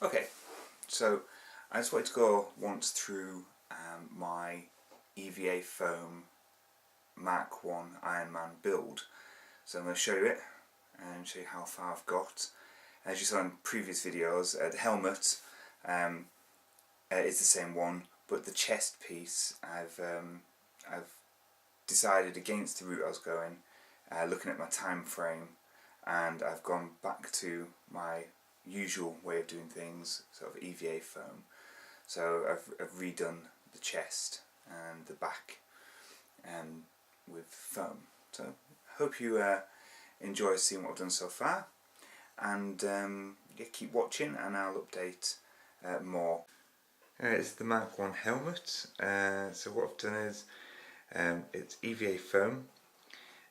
Okay, so I just wanted to go once through my EVA foam Mark 1 Iron Man build. So I'm going to show you it and show you how far I've got. As you saw in previous videos, the helmet is the same one, but the chest piece I've decided against the route I was going, looking at my time frame, and I've gone back to my usual way of doing things, sort of EVA foam. So I've redone the chest and the back with foam. So hope you enjoy seeing what I've done so far, and yeah, keep watching and I'll update more. It's the Mark 1 helmet. So what I've done is it's EVA foam,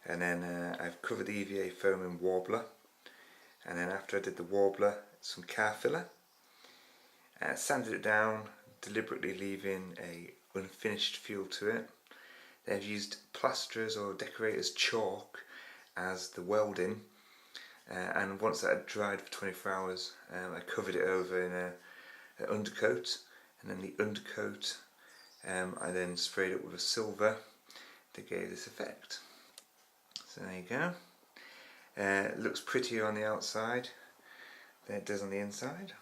and then I've covered the EVA foam in Warbler, and then after I did the Warbler, some car filler, sanded it down, deliberately leaving a unfinished feel to it. Then I've used plasterers or decorators chalk as the welding, and once that had dried for 24 hours, I covered it over in an undercoat, and then the undercoat I then sprayed it with a silver to give this effect. So there you go. It looks prettier on the outside than it does on the inside.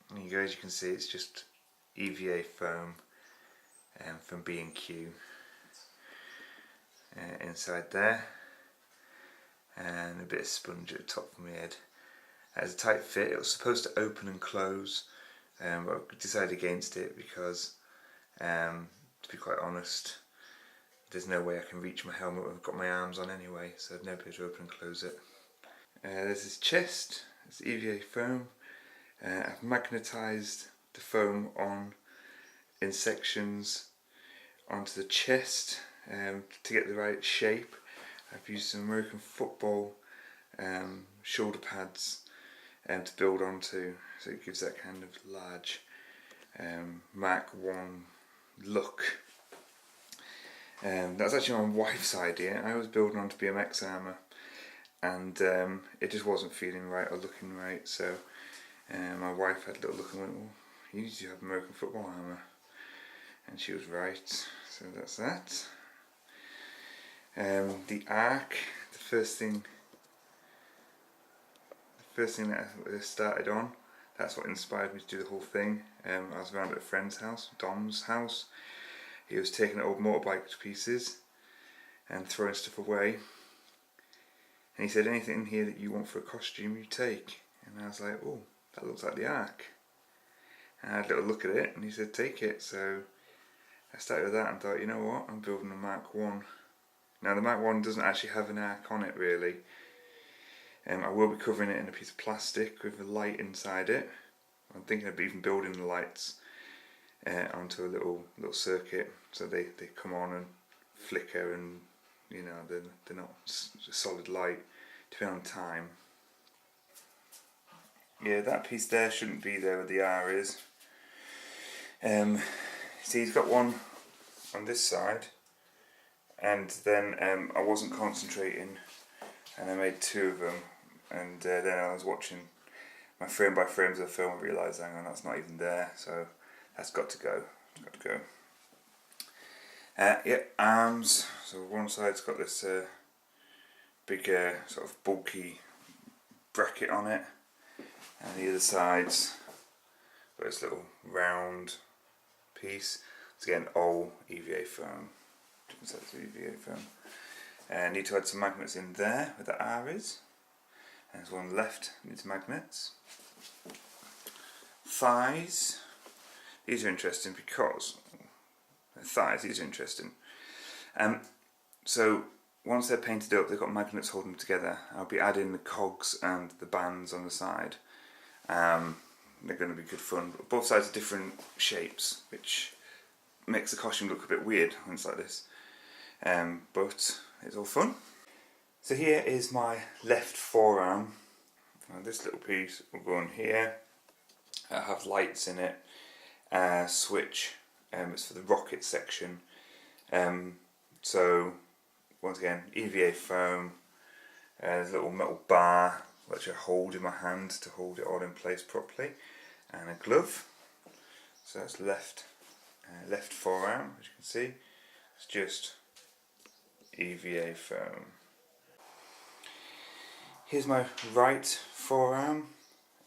There you go, as you can see, it's just EVA foam from B&Q inside there, and a bit of sponge at the top of my head. It has a tight fit. It was supposed to open and close, but I decided against it because, to be quite honest, there's no way I can reach my helmet when I've got my arms on anyway, so I'd never be able to open and close it. There's this chest, it's EVA foam. I've magnetised the foam on in sections onto the chest to get the right shape. I've used some American football shoulder pads to build onto, so it gives that kind of large Mark 1 look. That's actually my wife's idea. I was building onto BMX armour, and it just wasn't feeling right or looking right, so my wife had a little look and went, well, you need to have American football armour, and she was right, so that's that. The arc, the first thing that I started on, that's what inspired me to do the whole thing. I was around at a friend's house, Dom's house. He was taking old motorbike to pieces and throwing stuff away, and he said, anything in here that you want for a costume you take. And I was like, oh, that looks like the arc. And I had a little look at it, and he said take it. So I started with that and thought, you know what, I'm building a Mark 1. Now the Mark 1 doesn't actually have an arc on it really. I will be covering it in a piece of plastic with a light inside it. I'm thinking of even building the lights onto a little circuit, so they come on and flicker, and you know, they're not solid light, depending on time. Yeah, that piece there shouldn't be there where the R is. See, he's got one on this side, and then I wasn't concentrating, and I made two of them, and then I was watching my frame by frames of the film and realised, hang on, that's not even there, so that's got to go. It's got to go. Yeah, arms. So one side's got this big sort of bulky bracket on it, and the other side's got this little round piece. It's again all EVA foam. That's EVA foam. I need to add some magnets in there where the R is. And there's one left, needs magnets. Thighs. These are interesting because these are interesting. So once they're painted up, they've got magnets holding them together. I'll be adding the cogs and the bands on the side. They're going to be good fun. Both sides are different shapes, which makes the costume look a bit weird when it's like this. But it's all fun. So here is my left forearm. Now this little piece will go on here. I have lights in it. Switch. It's for the rocket section. So once again, EVA foam. There's a little metal bar which I hold in my hand to hold it all in place properly. and a glove. So that's left forearm, as you can see. It's just EVA foam. Here's my right forearm.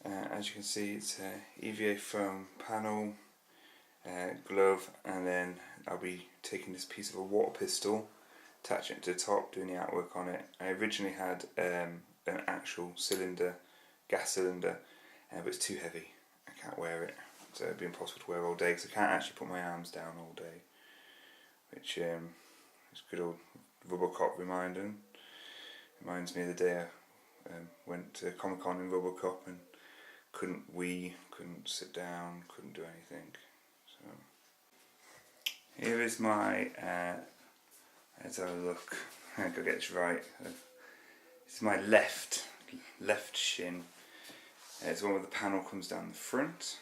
As you can see, it's a EVA foam panel, glove, and then I'll be taking this piece of a water pistol, attaching it to the top, doing the artwork on it. I originally had an actual cylinder, gas cylinder, but it's too heavy. I can't wear it, so it'd be impossible to wear all day because I can't actually put my arms down all day, which is good old Robocop reminds me of the day I went to Comic-con in Robocop and couldn't sit down, couldn't do anything. So here is my, let's have a look, I've got to get this right. This is my left shin. It's the one where the panel comes down the front.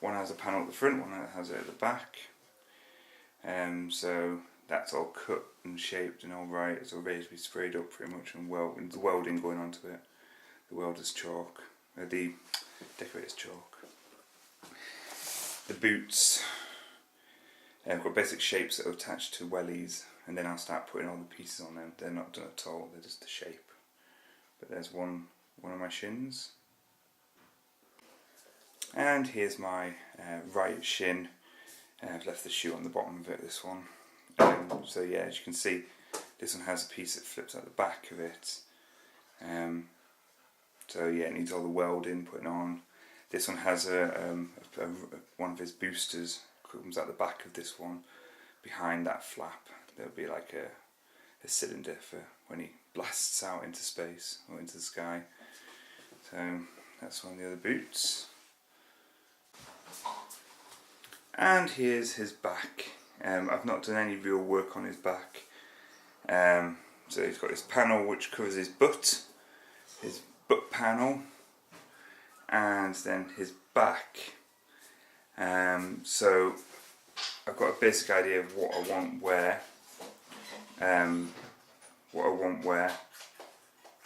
One has a panel at the front, one has it at the back. So that's all cut and shaped and all right. It's all ready to be sprayed up pretty much, and the welding going onto it. The welder's chalk, the decorator's chalk. The boots, I've got basic shapes that are attached to wellies, and then I'll start putting all the pieces on them. They're not done at all, they're just the shape. But there's one of my shins. And here's my right shin. I've left the shoe on the bottom of it, this one. So yeah, as you can see, this one has a piece that flips out the back of it. So yeah, it needs all the welding putting on. This one has one of his boosters comes out the back of this one. Behind that flap, there'll be like a cylinder for when he blasts out into space or into the sky. So that's one of the other boots. And here's his back. I've not done any real work on his back. So he's got this panel which covers his butt panel, and then his back. So I've got a basic idea of what I want where.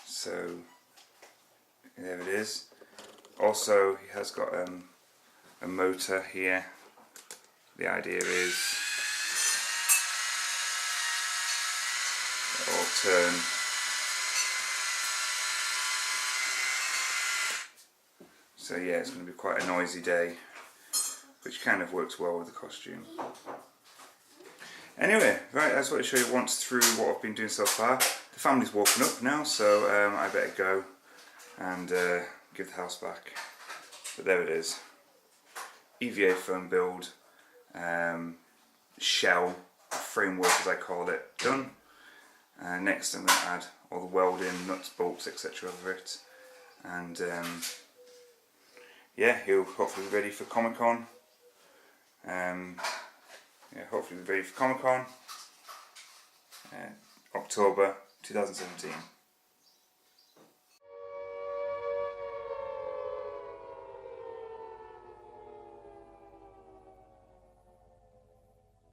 So there it is. Also, he has got a motor here. The idea is it'll all turn. So yeah, it's going to be quite a noisy day, which kind of works well with the costume. Anyway, right, I just want to show you once through what I've been doing so far. The family's woken up now, so I better go and give the house back. But there it is. EVA foam build, shell, framework as I call it, done. Next I'm going to add all the welding, nuts, bolts, etc. over it. And yeah, he'll hopefully be ready for Comic-con. Yeah, hopefully be ready for Comic-Con, October 2017.